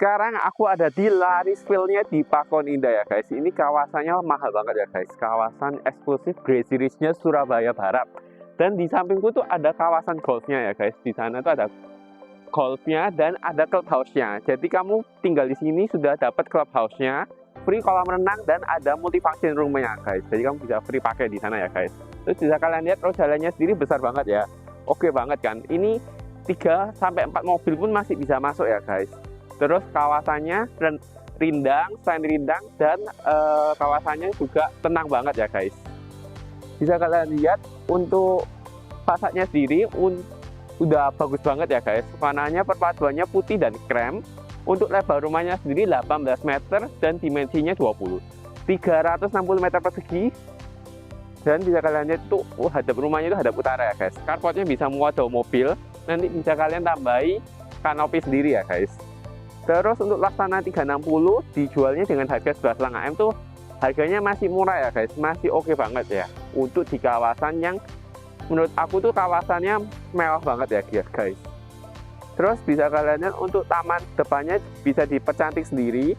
Sekarang aku ada di Larisville-nya di Pakon Indah ya guys. Ini kawasannya mahal banget ya guys. Kawasan eksklusif Crazy Rich-nya Surabaya Barat. Dan di sampingku tuh ada kawasan golfnya ya guys. Di sana tuh ada golfnya dan ada clubhouse-nya. Jadi kamu tinggal di sini sudah dapat clubhouse-nya, free kolam renang dan ada multifunction room-nya guys. Jadi kamu bisa free pakai di sana ya guys. Terus bisa kalian lihat jalannya sendiri besar banget ya. Oke banget kan. Ini 3 sampai 4 mobil pun masih bisa masuk ya guys. Terus kawasannya rindang, selain rindang dan kawasannya juga tenang banget ya guys. Bisa kalian lihat untuk fasadnya sendiri udah bagus banget ya guys. Warnanya perpaduannya putih dan krem. Untuk lebar rumahnya sendiri 18 meter dan dimensinya 20. 360 meter persegi. Dan bisa kalian lihat tuh hadap rumahnya itu hadap utara ya guys. Carportnya bisa muat 2 mobil. Nanti bisa kalian tambahi kanopi sendiri ya guys. Terus untuk Laksana 360 dijualnya dengan harga 11,5 M tuh harganya masih murah ya guys. Masih oke banget ya. Untuk di kawasan yang menurut aku tuh kawasannya mewah banget ya guys. Terus bisa kalian lihat untuk taman depannya bisa dipercantik sendiri.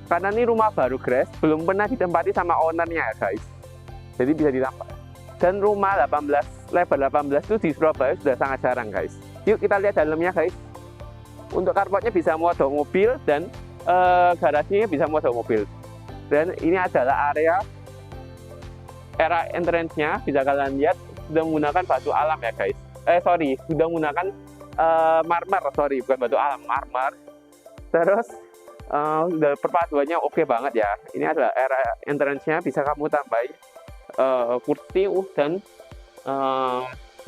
Karena ini rumah baru guys, belum pernah ditempati sama ownernya ya guys. Jadi bisa ditambah. Dan rumah 18 lebar 18 itu di Surabaya sudah sangat jarang guys. Yuk kita lihat dalamnya guys. Untuk carportnya bisa muat 2 mobil dan garasinya bisa muat 2 mobil. Dan ini adalah area entrance-nya, bisa kalian lihat sudah menggunakan batu alam ya guys. Sudah menggunakan marmer, bukan batu alam, marmer. Terus perpaduannya oke banget ya. Ini adalah area entrance-nya, bisa kamu tambahin kursi dan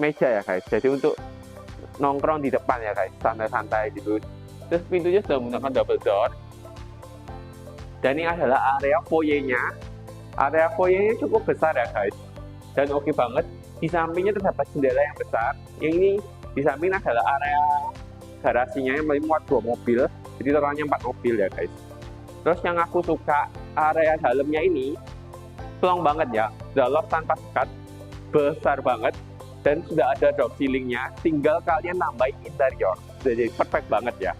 meja ya guys. Jadi untuk nongkrong di depan ya guys, santai-santai gitu. Terus pintunya sudah menggunakan double door. Dan ini adalah area foyer-nya. Area foyer-nya cukup besar ya guys. Dan oke banget. Di sampingnya terdapat jendela yang besar. Yang ini di samping adalah area garasinya yang muat 2 mobil. Jadi totalnya 4 mobil ya guys. Terus yang aku suka area dalamnya ini plong banget ya, sudah loft tanpa sekat, besar banget, dan sudah ada drop ceilingnya, tinggal kalian nambahin interior, jadi perfect banget ya.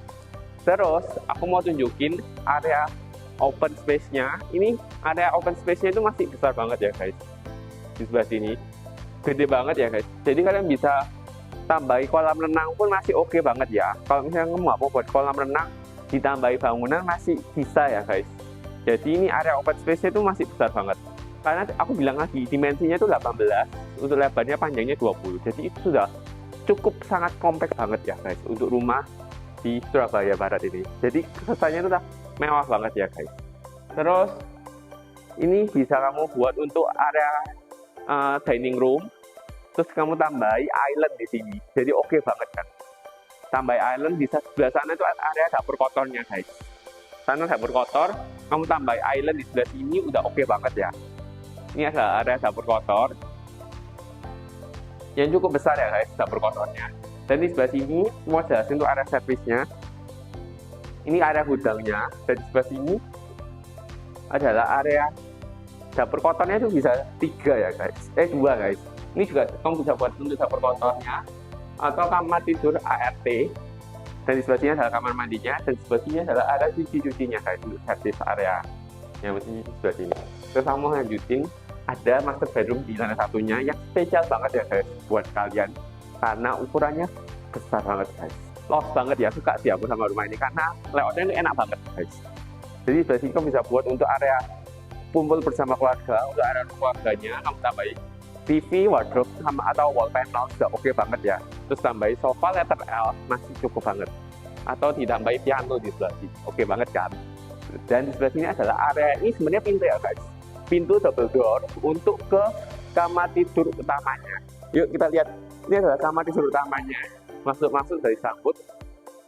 Terus aku mau tunjukin area open space-nya. Ini area open space-nya itu masih besar banget ya guys, di sebelah sini, gede banget ya guys. Jadi kalian bisa tambahi kolam renang pun masih oke banget ya. Kalau misalnya kamu nggak mau buat kolam renang, ditambahi bangunan masih bisa ya guys. Jadi ini area open space-nya itu masih besar banget. Karena aku bilang lagi, dimensinya itu 18, untuk lebarnya panjangnya 20. Jadi itu sudah cukup sangat kompak banget ya guys, untuk rumah di Surabaya Barat ini. Jadi kesannya itu udah mewah banget ya guys. Terus ini bisa kamu buat untuk area dining room. Terus kamu tambahi island di sini. Jadi oke banget kan. Tambahi island, bisa sebelah sana itu area dapur kotornya guys. Sana dapur kotor, kamu tambahi island di sebelah sini udah oke banget ya. Ini adalah area dapur kotor yang cukup besar ya guys, dapur kotornya. Dan di sebelah sini mau jelasin untuk area servisnya. Ini area gudangnya. Dan di sebelah sini adalah area dapur kotornya itu bisa 3 ya guys. 2 guys. Ini juga kamu bisa buat untuk dapur kotornya atau kamar tidur ART. Dan di sebelah sini adalah kamar mandinya, dan di sebelah sini adalah area cucinya guys, untuk servis area yang di sebelah sini. Terus kamu lanjutin, ada master bedroom di sana satunya yang spesial banget ya guys buat kalian, karena ukurannya besar banget guys. Los banget ya, suka sih aku sama rumah ini karena layoutnya ini enak banget guys. Jadi sebelah sini kamu bisa buat untuk area kumpul bersama keluarga. Untuk area keluarganya kamu tambahin TV, wardrobe sama atau wall panel sudah oke banget ya. Terus tambahin sofa letter L masih cukup banget. Atau ditambahin piano di sebelah sini, oke banget kan. Dan di sebelah sini adalah area ini sebenarnya pintu ya guys. Pintu double door untuk ke kamar tidur utamanya. Yuk kita lihat, ini adalah kamar tidur utamanya. Masuk dari sambut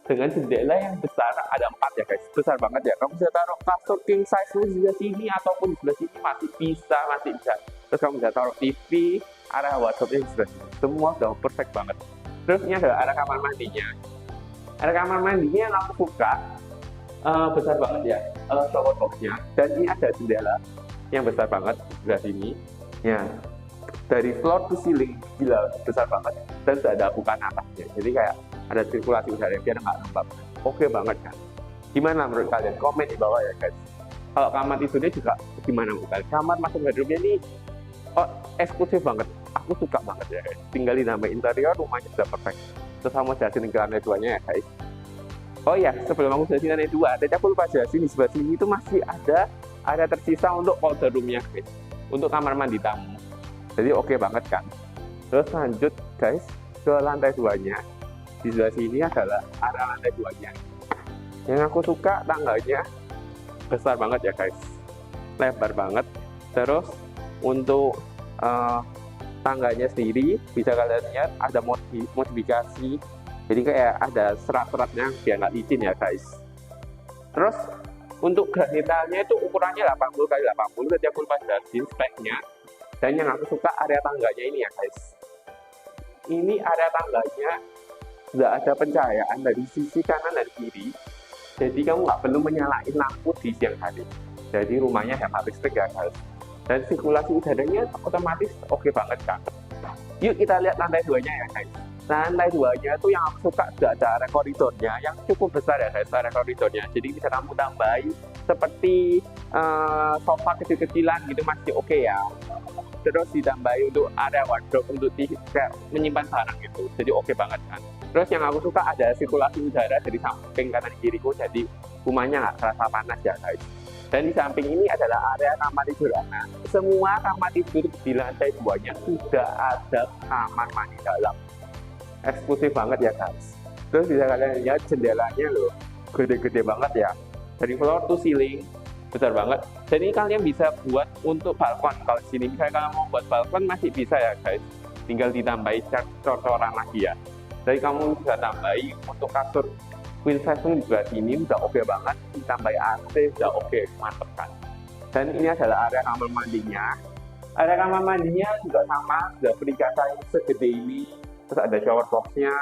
dengan jendela yang besar, ada 4 ya guys, besar banget ya. Kamu bisa taruh kasur king size di sebelah sini ataupun di sebelah sini masih bisa. Terus kamu bisa taruh TV, area wardrobe di sebelah sini, semua udah perfect banget. Terus ini adalah area kamar mandinya. Area kamar mandinya yang aku suka besar banget ya, shower box-nya, dan ini ada jendela yang besar banget di sebelah sini ya, dari floor to ceiling, gila besar banget, dan sudah ada bukaan atasnya, jadi kayak ada sirkulasi udara biar nggak lembab. Oke banget kan. Gimana menurut kalian? Komen di bawah ya guys. Kalau kamar tidurnya juga gimana menurut kalian? Kamar master bedroomnya ini eksklusif banget. Aku suka banget ya guys. Tinggal dinamai interior, rumahnya sudah perfect. Terus kamu jelasin ke lantai 2-nya ya guys. Oh iya, sebelum aku jelasin lantai 2, tadi aku lupa jelasin di sebelah sini itu masih ada area tersisa untuk powder room-nya guys. Untuk kamar mandi tamu. Jadi oke banget kan. Terus lanjut guys ke lantai 2-nya. Di sebelah sini adalah area lantai 2-nya. Yang aku suka tangganya besar banget ya guys. Lebar banget. Terus untuk tangganya sendiri bisa kalian lihat ada modifikasi. Jadi kayak ada serat-seratnya biar nggak licin ya guys. Terus untuk granitalnya itu ukurannya 80 x 80, tadi aku lupa jelasin speknya. Dan yang aku suka area tangganya ini ya guys. Ini area tangganya sudah ada pencahayaan dari sisi kanan dan kiri. Jadi kamu nggak perlu menyalain lampu di siang hari. Jadi rumahnya hemat listrik ya guys. Dan sirkulasi udaranya otomatis oke banget kan. Yuk kita lihat lantai 2-nya ya guys. Lantai 2-nya itu yang aku suka sudah ada area koridornya yang cukup besar ya guys, area koridornya. Jadi bisa kamu tambahin seperti sofa kecil-kecilan gitu masih oke ya. Terus ditambahin untuk area wardrobe untuk kayak menyimpan barang gitu. Jadi oke banget kan. Terus yang aku suka ada sirkulasi udara dari samping kanan kiriku, jadi rumahnya nggak terasa panas ya guys. Dan di samping ini adalah area kamar tidur anak. Semua kamar tidur di lantai 2-nya sudah ada kamar mandi dalam. Eksklusif banget ya guys. Terus bisa kalian lihat jendelanya loh, gede-gede banget ya. Dari floor to ceiling, besar banget. Jadi kalian bisa buat untuk balkon. Kalau di sini misalnya kalian mau buat balkon masih bisa ya guys. Tinggal ditambahi cocoran lagi ya. Jadi kamu bisa tambahi untuk kasur queen size juga sini udah oke banget, ditambah AC udah oke, mantep kan. Dan ini adalah area kamar mandinya. Area kamar mandinya juga sama, sudah perikasan segede ini. Terus ada shower boxnya,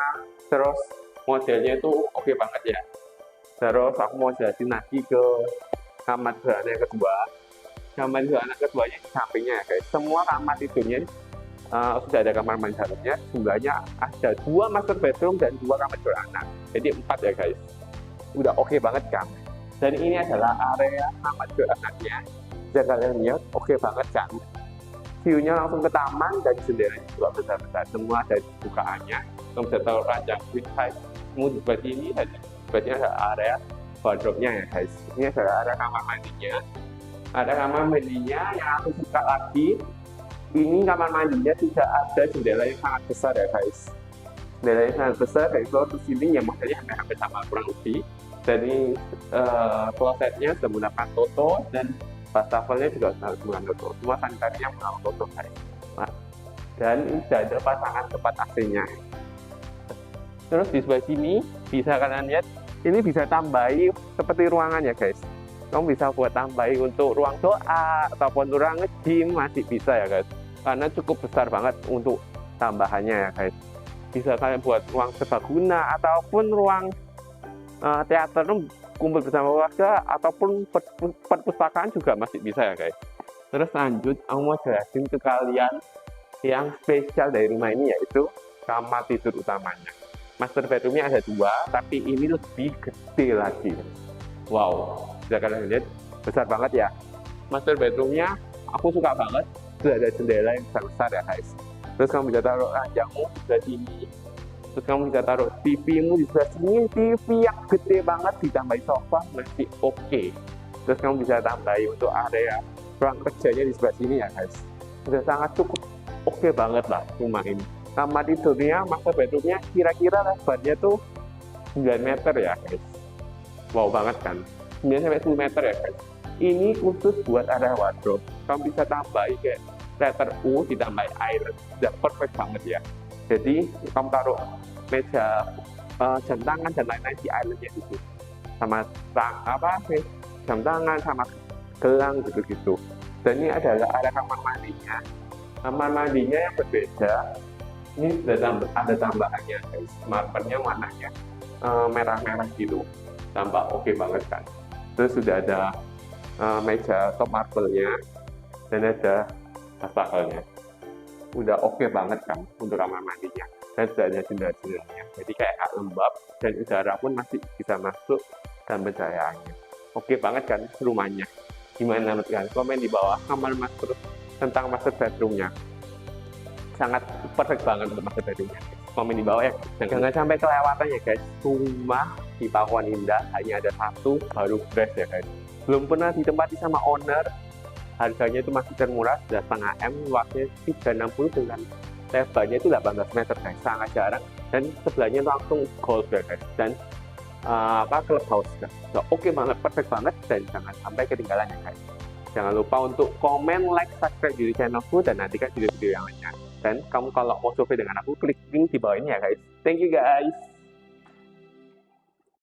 terus modelnya itu oke banget ya. Terus aku mau jelasin lagi ke kamar tidur anak yang kedua. Kamar tidur anak keduanya di sampingnya ya guys. Semua kamar tidurnya sudah ada kamar mandi dalamnya. Jumlahnya ada 2 master bedroom dan 2 kamar tidur anak. Jadi 4 ya guys. Udah oke banget kan. Dan ini adalah area kamar tidur anaknya. Bisa kalian lihat oke banget kan. View-nya langsung ke taman dan jendelanya juga besar-besar. Semua ada bukaannya. Kamu bisa taruh ranjang queen size. Kemudian di sebelah sini dan sebelah sini ada area wardrobe-nya ya guys. Ini adalah area kamar mandinya. Ada kamar mandinya yang aku suka lagi. Ini kamar mandinya tidak ada jendela yang sangat besar ya guys. Jendela yang sangat besar dari floor to ceiling yang modelnya hampir sama kurang lebih. Jadi klosetnya sudah menggunakan toto dan wastafelnya juga harus menggunakan toto. Semua sanitarinya menggunakan toto guys. Nah, dan ini sudah ada pasangan tempat AC-nya. Terus di sebelah sini bisa kalian lihat ini bisa tambahi seperti ruangan ya guys. Kamu bisa buat tambahi untuk ruang doa ataupun ruang gym masih bisa ya guys. Karena cukup besar banget untuk tambahannya ya guys. Bisa kalian buat ruang serbaguna ataupun ruang teater kumpul bersama keluarga ataupun perpustakaan juga masih bisa ya guys. Terus lanjut aku mau jelasin ke kalian yang spesial dari rumah ini yaitu kamar tidur utamanya. Master bedroomnya ada 2, tapi ini lebih gede lagi. Wow, bisa kalian lihat besar banget ya. Master bedroomnya aku suka banget. Sudah ada jendela yang besar ya guys. Terus kamu bisa taruh ranjangmu di sebelah sini. Terus kamu bisa taruh TV-mu di sebelah sini. TV yang gede banget ditambahi sofa masih oke. Terus kamu bisa tambahi untuk area ruang kerjanya di sebelah sini ya guys. Sudah sangat cukup oke banget lah rumah ini. Kamar tidurnya, master bedroomnya kira-kira lebarnya tuh 9 meter ya guys. Wow banget kan. 9-10 meter ya guys. Ini khusus buat area wardrobe. Kamu bisa tambahin kayak letter U ditambah air. Sudah perfect banget ya. Jadi kamu taruh meja jam tangan dan lain-lain di islandnya itu. Sama jam tangan sama gelang gitu-gitu. Dan ini adalah area kamar mandinya. Kamar mandinya yang berbeda. Ini sudah ada tambahannya guys. Marmernya warnanya merah-merah gitu. Tambah oke banget kan. Terus sudah ada meja top marble-nya dan ada wastafelnya. Udah oke banget kan untuk kamar mandinya. Dan sudah ada jendela-jendelanya. Jadi kayak lembab dan udara pun masih bisa masuk dan pencahayaannya. Oke banget kan rumahnya? Gimana menurut kalian? Komen di bawah kamar master tentang master bedroomnya. Sangat perfect banget untuk master bedroomnya. Komen di bawah ya. Dan jangan sampai kelewatan ya guys. Rumah di Pakuan Indah hanya ada satu, baru best ya guys. Belum pernah ditempati sama owner. Harganya itu masih termurah, sudah setengah M, luasnya 360 dengan lebarnya itu 18 meter guys. Sangat jarang. Dan sebelahnya langsung golf ya guys. Dan clubhouse guys. So, oke banget, perfect banget, dan jangan sampai ketinggalan ya guys. Jangan lupa untuk komen, like, subscribe di channelku, dan nantikan video-video yang lainnya. Dan kamu kalau mau survei dengan aku, klik link di bawah ini ya guys. Thank you guys.